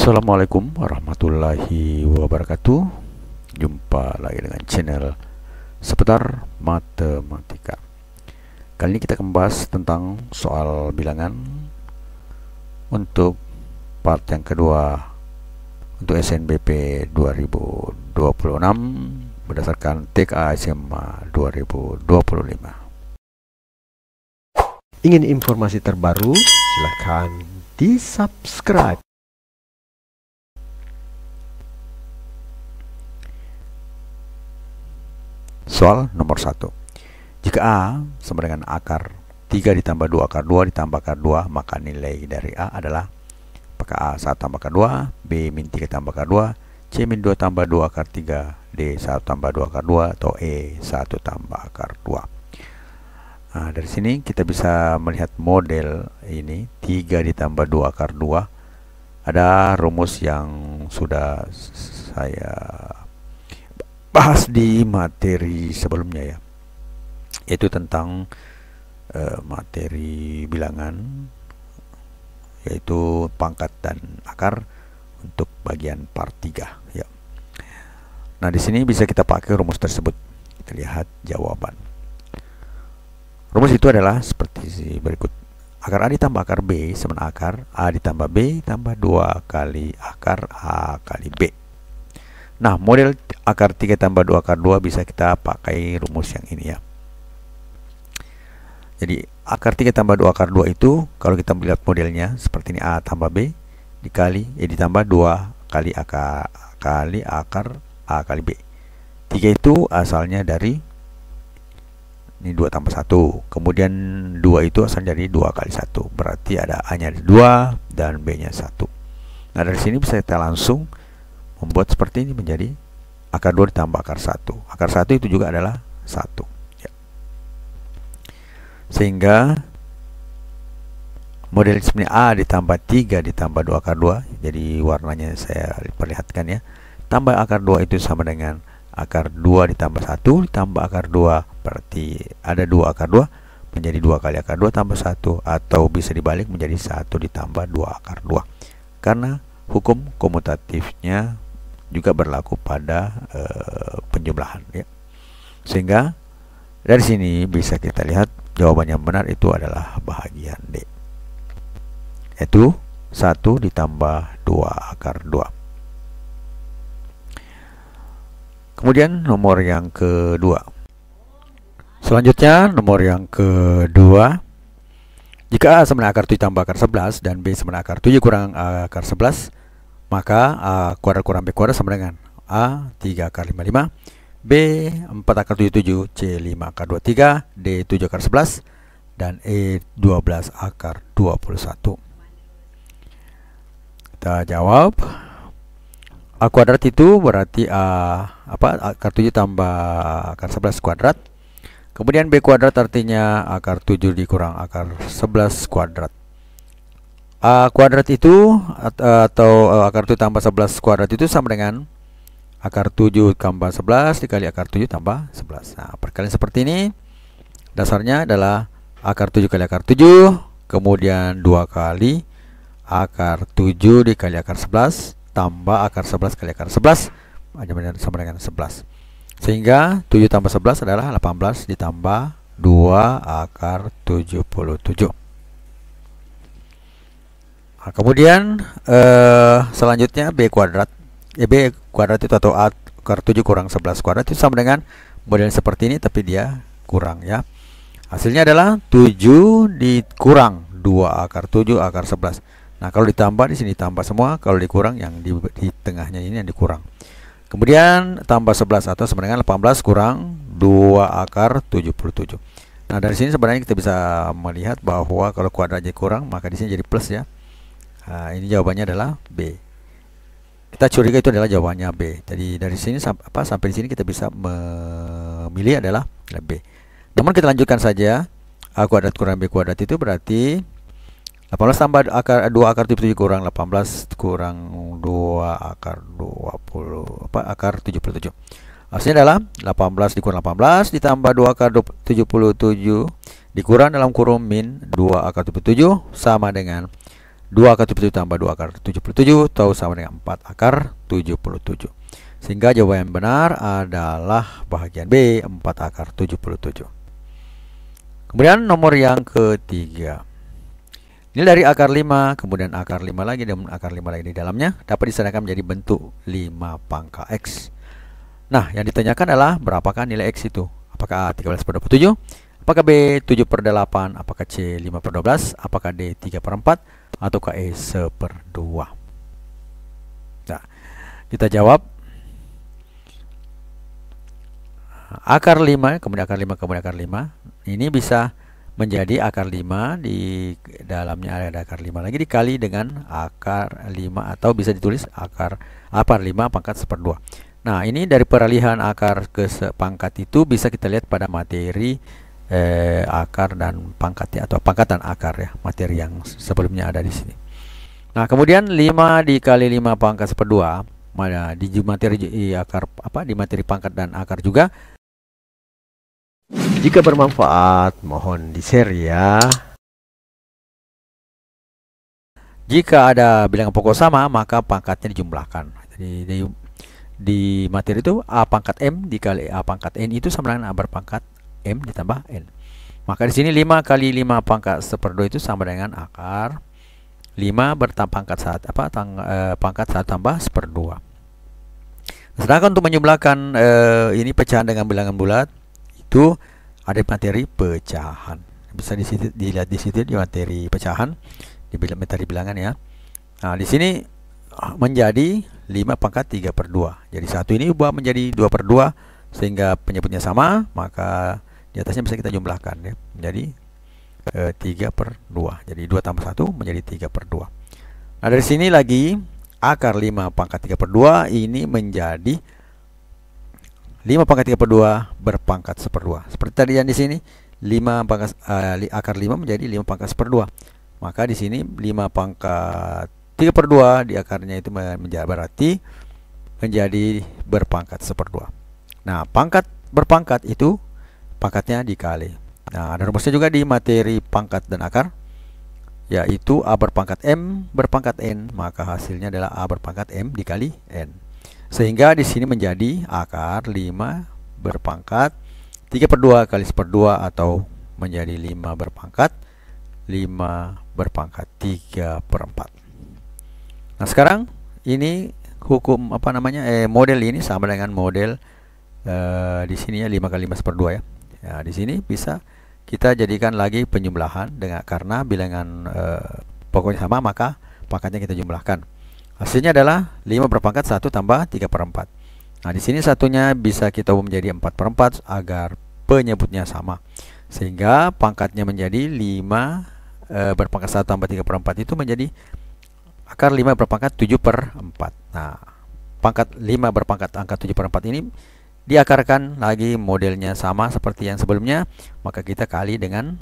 Assalamualaikum warahmatullahi wabarakatuh. Jumpa lagi dengan channel seputar matematika. Kali ini kita akan membahas tentang soal bilangan untuk part yang kedua untuk SNBP 2026 berdasarkan TKA SMA 2025. Ingin informasi terbaru? Silahkan di-subscribe. Soal nomor 1. Jika A sama dengan akar 3 ditambah 2 akar 2 ditambah akar 2, maka nilai dari A adalah apakah A 1 tambah akar 2, B min 3 tambah akar 2, C min 2 tambah 2 akar 3, D 1 tambah 2 akar 2, atau E 1 tambah akar 2. Nah, dari sini kita bisa melihat model ini 3 ditambah 2 akar 2. Ada rumus yang sudah saya bahas di materi sebelumnya ya, yaitu tentang materi bilangan, yaitu pangkat dan akar untuk bagian part 3 ya. Nah, di sini bisa kita pakai rumus tersebut. Kita lihat jawaban. Rumus itu adalah seperti berikut. Akar A ditambah akar B sama akar A ditambah B tambah 2 kali akar A kali B. Nah, model akar 3 tambah 2 akar 2 bisa kita pakai rumus yang ini ya. Jadi akar 3 tambah 2 akar 2 itu kalau kita melihat modelnya seperti ini, A tambah B dikali ditambah 2 kali akar A kali B. 3 itu asalnya dari ini 2 tambah 1. Kemudian 2 itu asalnya dari 2 kali 1. Berarti ada A nya 2 dan B nya 1. Nah, dari sini bisa kita langsung membuat seperti ini menjadi akar 2 ditambah akar 1. Akar 1 itu juga adalah 1 ya. Sehingga model sebenarnya A ditambah 3 ditambah 2 akar 2. Jadi warnanya saya perlihatkan ya. Tambah akar 2 itu sama dengan akar 2 ditambah 1 ditambah akar 2. Berarti ada 2 akar 2 menjadi 2 kali akar 2 tambah 1. Atau bisa dibalik menjadi 1 ditambah 2 akar 2. Karena hukum komutatifnya juga berlaku pada penjumlahan ya. Sehingga dari sini bisa kita lihat jawaban yang benar itu adalah bahagian D, yaitu 1 ditambah 2 akar 2. Kemudian nomor yang kedua. Selanjutnya nomor yang kedua. Jika A sama dengan akar 7 tambah akar 11 dan B sama dengan akar 7 kurang akar 11, maka A kuadrat kurang B kuadrat sama dengan A 3 akar 55, B 4 akar 77, C 5 akar 23, D 7 akar 11, dan E 12 akar 21. Kita jawab. A kuadrat itu berarti akar 7 tambah akar 11 kuadrat. Kemudian B kuadrat artinya akar 7 dikurang akar 11 kuadrat. A kuadrat itu atau akar 7 tambah 11 kuadrat itu sama dengan akar 7 tambah 11 dikali akar 7 tambah 11. Nah, perkalian seperti ini dasarnya adalah akar 7 kali akar 7, kemudian 2 kali akar 7 dikali akar 11 tambah akar 11 kali akar 11 sama dengan 11. Sehingga 7 tambah 11 adalah 18 ditambah 2 akar 77. Nah, kemudian selanjutnya B kuadrat itu atau akar 7 kurang 11 kuadrat itu sama dengan model seperti ini, tapi dia kurang ya. Hasilnya adalah 7 dikurang 2 akar 7 akar 11. Nah, kalau ditambah di sini tambah semua, kalau dikurang yang di tengahnya ini yang dikurang. Kemudian tambah 11 atau sama dengan 18 kurang 2 akar 77. Nah, dari sini sebenarnya kita bisa melihat bahwa kalau kuadratnya kurang maka di sini jadi plus ya. Nah, ini jawabannya adalah B. Kita curiga itu adalah jawabannya B. Jadi dari sini sampai di sini kita bisa memilih adalah B. Namun kita lanjutkan saja. A kuadrat kurang B kuadrat itu berarti 18 tambah akar 2 akar 77 kurang 18 kurang 2 akar 20 akar 77. Hasilnya adalah 18 dikurang 18 ditambah 2 akar 77 dikurang dalam kurung min 2 akar 77 sama dengan 2 akar 77 tambah 2 akar 77 tahu sama dengan 4 akar 77. Sehingga jawaban yang benar adalah bagian B, 4 akar 77. Kemudian nomor yang ketiga. Ini dari akar 5, kemudian akar 5 lagi, dan akar 5 lagi di dalamnya dapat disederhanakan menjadi bentuk 5 pangka X. Nah, yang ditanyakan adalah berapakah nilai X itu? Apakah A 13/27? Apakah B 7/8? Apakah C 5/12? Apakah D 3/4? Ataukah E 1/2? Nah, kita jawab. Akar 5, kemudian akar 5, kemudian akar 5. Ini bisa menjadi akar 5, di dalamnya ada akar 5 lagi dikali dengan akar 5, atau bisa ditulis akar 5 pangkat 1/2. Nah, ini dari peralihan akar ke pangkat itu bisa kita lihat pada materi akar dan pangkatnya, atau pangkat dan akar ya, materi yang sebelumnya ada di sini. Nah, kemudian 5 dikali 5 pangkat 1/2, mana di materi akar di materi pangkat dan akar juga. Jika bermanfaat, mohon di-share ya. Jika ada bilangan pokok sama, maka pangkatnya dijumlahkan. Jadi di materi itu A pangkat M dikali A pangkat N itu sama dengan A berpangkat M ditambah N. Maka di sini 5 kali 5 pangkat 1/2 itu sama dengan akar 5 pangkat 1 tambah 1/2. Sedangkan untuk menjumlahkan ini pecahan dengan bilangan bulat, itu ada materi pecahan. Bisa dilihat di situ di materi pecahan, di materi bilangan ya. Nah, di sini menjadi 5 pangkat 3/2. Jadi 1 ini ubah menjadi 2/2 sehingga penyebutnya sama, maka di atasnya bisa kita jumlahkan ya, menjadi 3/2. Jadi 2 tambah 1 menjadi 3/2. Nah, dari sini lagi akar 5 pangkat 3/2 ini menjadi 5 pangkat 3/2 berpangkat 1/2. Seperti tadi yang di sini 5 pangkat akar 5 menjadi 5 pangkat 1/2. Maka di sini 5 pangkat 3/2 di akarnya itu berarti menjadi berpangkat 1/2. Nah, pangkat berpangkat itu pangkatnya dikali. Nah, ada rumusnya juga di materi pangkat dan akar, yaitu A berpangkat M berpangkat N, maka hasilnya adalah A berpangkat M dikali N. Sehingga di sini menjadi akar 5 berpangkat 3/2 kali 1/2, atau menjadi 5 berpangkat 3/4. Nah, sekarang ini hukum model ini sama dengan model di sini ya, 5 kali 5 1/2 ya. Ya, di sini bisa kita jadikan lagi penjumlahan karena bilangan pokoknya sama, maka pangkatnya kita jumlahkan. Hasilnya adalah 5 berpangkat 1 tambah 3/4. Nah, di sini satunya bisa kita ubah menjadi 4/4 agar penyebutnya sama. Sehingga pangkatnya menjadi 5 berpangkat 1 tambah 3/4 itu menjadi akar 5 berpangkat 7/4. Nah, pangkat 5 berpangkat angka 7/4 ini diakarkan lagi modelnya sama seperti yang sebelumnya, maka kita kali dengan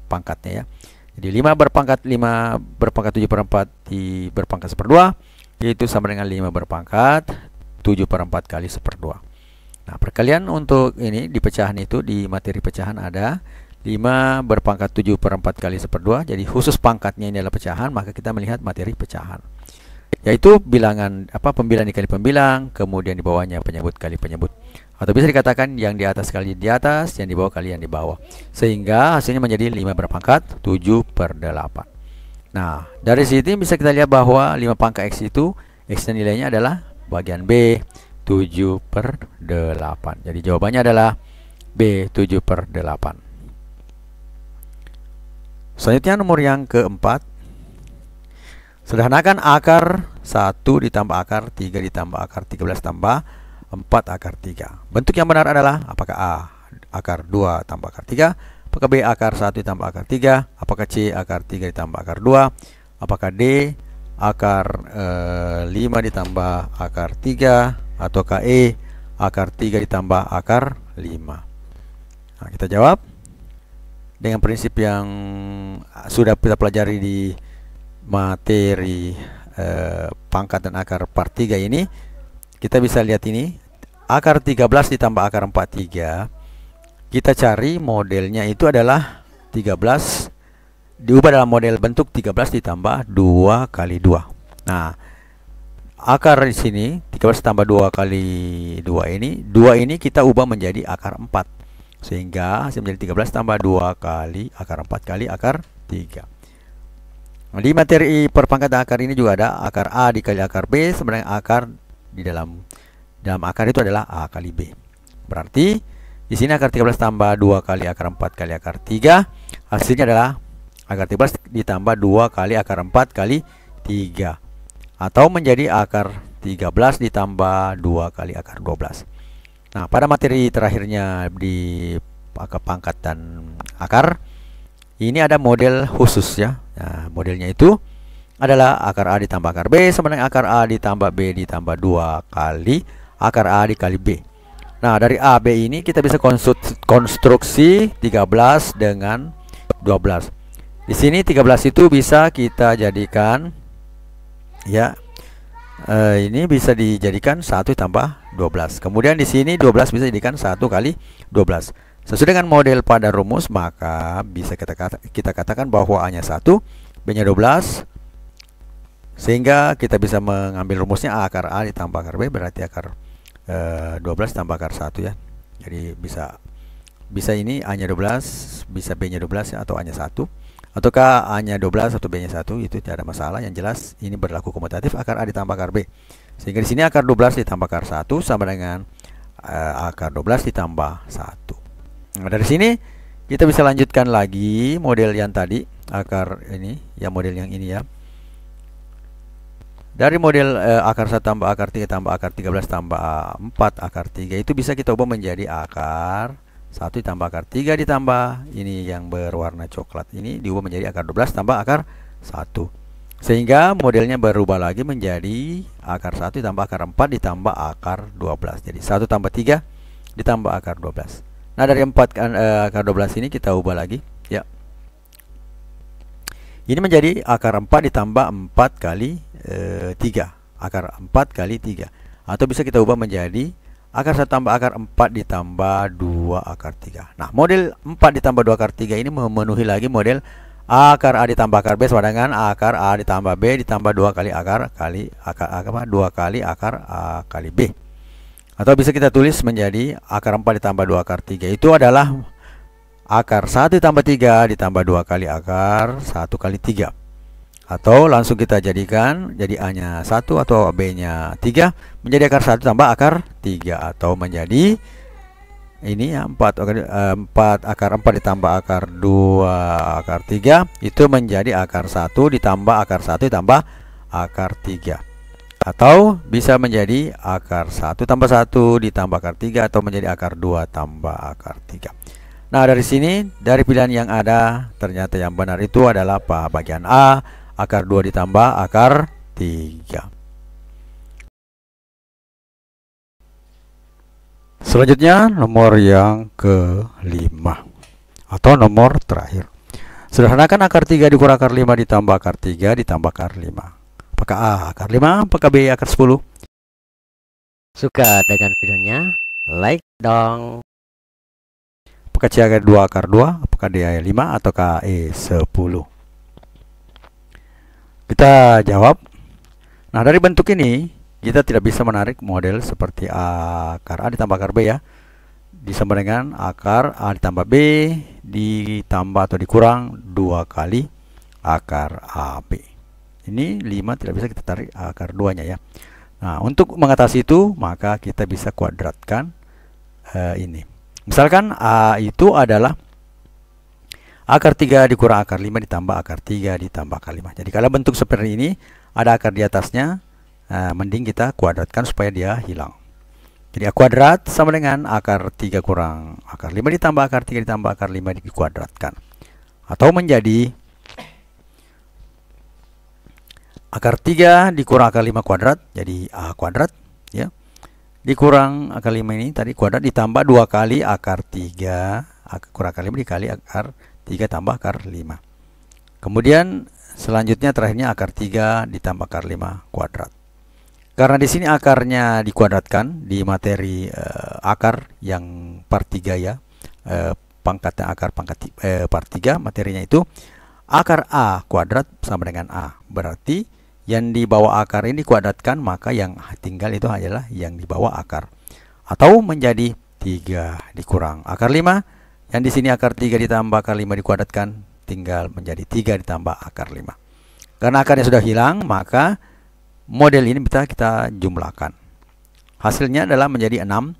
pangkatnya ya. Jadi 5 berpangkat 7/4 di berpangkat 1/2 yaitu sama dengan 5 berpangkat 7/4 kali 1/2. Nah, perkalian untuk ini di pecahan itu, di materi pecahan ada 5 berpangkat 7/4 kali 1/2. Jadi khusus pangkatnya ini adalah pecahan, maka kita melihat materi pecahan, yaitu bilangan pembilang dikali pembilang, kemudian di bawahnya penyebut kali penyebut, atau bisa dikatakan yang di atas kali di atas, yang di bawah kali yang di bawah, sehingga hasilnya menjadi 5 berpangkat 7/8. Nah, dari sini bisa kita lihat bahwa 5 pangkat X itu X nilainya adalah bagian B, 7/8. Jadi jawabannya adalah B, 7/8. Selanjutnya nomor yang keempat. Sederhanakan akar 1 ditambah akar 3 ditambah akar 13 tambah 4 akar 3. Bentuk yang benar adalah apakah A akar 2 tambah akar 3, apakah B akar 1 ditambah akar 3, apakah C akar 3 ditambah akar 2, apakah D akar 5 ditambah akar 3, ataukah E akar 3 ditambah akar 5. Nah, kita jawab dengan prinsip yang sudah kita pelajari di materi pangkat dan akar part 3 ini. Kita bisa lihat ini akar 13 ditambah akar 43. Kita cari modelnya itu adalah 13 diubah dalam model bentuk 13 ditambah 2 kali 2. Nah, akar di sini 13 tambah 2 kali 2 ini, 2 ini kita ubah menjadi akar 4. Sehingga hasil menjadi 13 tambah 2 kali akar 4 kali akar 3. Nah, di materi perpangkatan akar ini juga ada akar A dikali akar B, sebenarnya akar di dalam akar itu adalah A kali B. Berarti di sini akar 13 tambah 2 kali akar 4 kali akar 3, hasilnya adalah akar 13 ditambah 2 kali akar 4 kali 3, atau menjadi akar 13 ditambah 2 kali akar 12. Nah, pada materi terakhirnya di pangkatan akar ini ada model khusus ya. Nah, modelnya itu adalah akar A ditambah akar B sama dengan akar A ditambah B ditambah 2 kali akar A dikali B. Nah, dari A, B ini kita bisa konstruksi 13 dengan 12. Di sini 13 itu bisa kita jadikan ya, ini bisa dijadikan 1 tambah 12. Kemudian di sini 12 bisa dijadikan 1 kali 12. Sesuai dengan model pada rumus, maka bisa kita katakan bahwa A-nya 1, B-nya 12. Sehingga kita bisa mengambil rumusnya A akar A ditambah akar B berarti akar 12 tambah akar 1 ya. Jadi bisa ini A-nya 12, bisa B-nya 12 ya, atau A-nya 1. Ataukah A-nya 12 atau B-nya 1, itu tidak ada masalah. Yang jelas ini berlaku komutatif akar A ditambah akar B. Sehingga di sini akar 12 ditambah akar 1 sama dengan akar 12 ditambah 1. Nah, dari sini kita bisa lanjutkan lagi model yang tadi, akar ini ya, model yang ini ya. Dari model akar 1 tambah akar 3 tambah akar 13 tambah 4 akar 3 itu bisa kita ubah menjadi akar 1 ditambah akar 3 ditambah ini yang berwarna coklat ini diubah menjadi akar 12 tambah akar 1. Sehingga modelnya berubah lagi menjadi akar 1 ditambah akar 4 ditambah akar 12. Jadi 1 tambah 3 ditambah akar 12. Nah, dari 4 akar 12 ini kita ubah lagi ya. Ini menjadi akar 4 ditambah 4 kali 3, akar 4 kali 3. Atau bisa kita ubah menjadi akar 1 tambah akar 4 ditambah 2 akar 3. Nah, model 4 ditambah 2 akar 3 ini memenuhi lagi model akar A ditambah akar B sama dengan akar A ditambah B ditambah 2 kali akar 2 kali akar A kali B. Atau bisa kita tulis menjadi akar 4 ditambah 2 akar 3 itu adalah akar 1 ditambah 3 ditambah 2 kali akar 1 kali 3. Atau langsung kita jadikan jadi A-nya 1 atau B-nya 3 menjadi akar 1 tambah akar 3. Atau menjadi ini ya, 4 akar 4 ditambah akar 2 akar 3 itu menjadi akar 1 ditambah akar 1 ditambah akar 3. Atau bisa menjadi akar 1 tambah 1 ditambah akar 3 atau menjadi akar 2 tambah akar 3. Nah, dari sini dari pilihan yang ada ternyata yang benar itu adalah bagian A, akar 2 ditambah akar 3. Selanjutnya nomor yang ke-5 atau nomor terakhir. Sederhanakan akar 3 dikurang akar 5 ditambah akar 3 ditambah akar 5. Apakah A akar 5, apakah B akar 10? Suka dengan videonya? Like dong. Apakah C akar 2 akar 2, apakah D 5 ataukah E 10? Kita jawab. Nah, dari bentuk ini kita tidak bisa menarik model seperti akar A ditambah akar B ya. Disama dengan akar A ditambah B ditambah atau dikurang 2 kali akar AB. Ini 5 tidak bisa kita tarik akar 2-nya ya. Nah, untuk mengatasi itu maka kita bisa kuadratkan ini. Misalkan A itu adalah akar 3 dikurang akar 5 ditambah akar 3 ditambah akar 5. Jadi kalau bentuk seperti ini ada akar di atasnya, mending kita kuadratkan supaya dia hilang. Jadi A kuadrat sama dengan akar 3 kurang akar 5 ditambah akar 3 ditambah akar 5 dikuadratkan. Atau menjadi akar 3 dikurang akar 5 kuadrat, jadi A kuadrat ya. Dikurang akar 5 ini tadi kuadrat ditambah 2 kali akar 3, kurang akar 5 dikali akar 3 tambah akar 5. Kemudian selanjutnya terakhirnya akar 3 ditambah akar 5 kuadrat. Karena di sini akarnya dikuadratkan di materi akar yang part 3 ya. Pangkatnya akar part 3 materinya itu akar A kuadrat sama dengan A. Berarti yang di bawah akar ini kuadratkan, maka yang tinggal itu adalah yang di bawah akar. Atau menjadi 3 dikurang akar 5. Yang di sini akar 3 ditambah akar 5 dikuadratkan, tinggal menjadi 3 ditambah akar 5. Karena akarnya sudah hilang, maka model ini bisa kita jumlahkan. Hasilnya adalah menjadi 6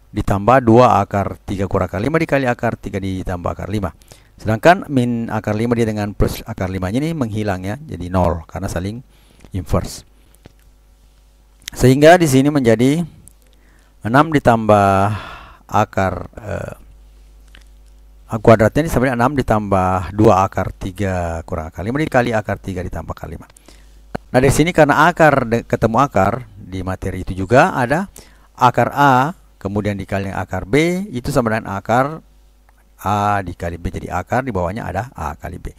ditambah 2 akar 3 kurang akar 5 dikali akar 3 ditambah akar 5. Sedangkan min akar 5 dia dengan plus akar 5 ini menghilang ya, jadi 0 karena saling inverse. Sehingga di sini menjadi 6 ditambah akar kuadratnya ini sama dengan 6 ditambah 2 akar 3 kurang akar 5 dikali akar 3 ditambah akar 5. Nah, di sini karena akar ketemu akar, di materi itu juga ada akar A kemudian dikali akar B itu sama dengan akar A dikali B, jadi akar di bawahnya ada A kali B.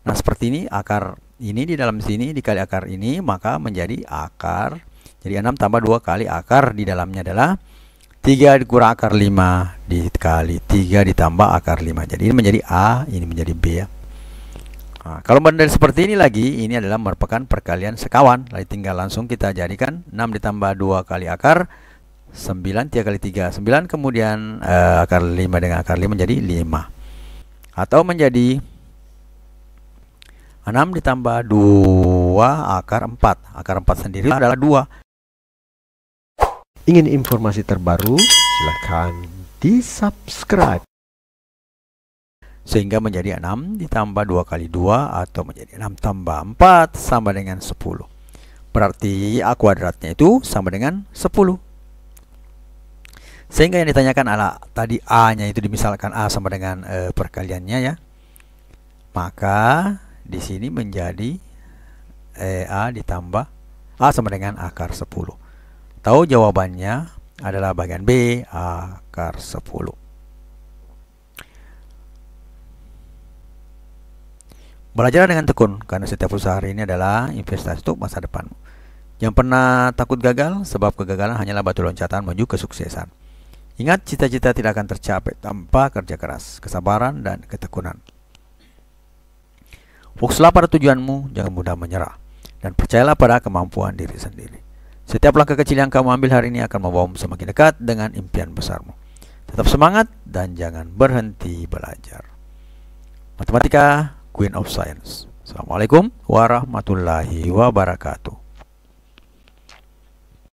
Nah, seperti ini akar ini di dalam sini dikali akar ini, maka menjadi akar. Jadi 6 tambah 2 kali akar di dalamnya adalah 3 dikurang akar 5 dikali 3 ditambah akar 5. Jadi ini menjadi A, ini menjadi B ya. Nah, kalau model seperti ini lagi, ini adalah merupakan perkalian sekawan. Lalu tinggal langsung kita jadikan 6 ditambah 2 kali akar 9, 3 kali 3 9, kemudian akar 5 dengan akar 5 menjadi 5. Atau menjadi 6 ditambah 2 akar 4. Akar 4 sendiri adalah 2. Ingin informasi terbaru? Silahkan di-subscribe. Sehingga menjadi 6 ditambah 2 kali 2 atau menjadi 6 tambah 4 sama dengan 10. Berarti A kuadratnya itu sama dengan 10. Sehingga yang ditanyakan adalah tadi A-nya itu dimisalkan A sama dengan perkaliannya ya. Maka di sini menjadi A ditambah A sama dengan akar 10. Tahu jawabannya adalah bagian B, akar 10. Belajar dengan tekun, karena setiap usaha hari ini adalah investasi untuk masa depanmu. Jangan pernah takut gagal, sebab kegagalan hanyalah batu loncatan menuju kesuksesan. Ingat, cita-cita tidak akan tercapai tanpa kerja keras, kesabaran, dan ketekunan. Fokuslah pada tujuanmu, jangan mudah menyerah, dan percayalah pada kemampuan diri sendiri. Setiap langkah kecil yang kamu ambil hari ini akan membawamu semakin dekat dengan impian besarmu. Tetap semangat dan jangan berhenti belajar. Matematika, Queen of Science. Assalamualaikum warahmatullahi wabarakatuh.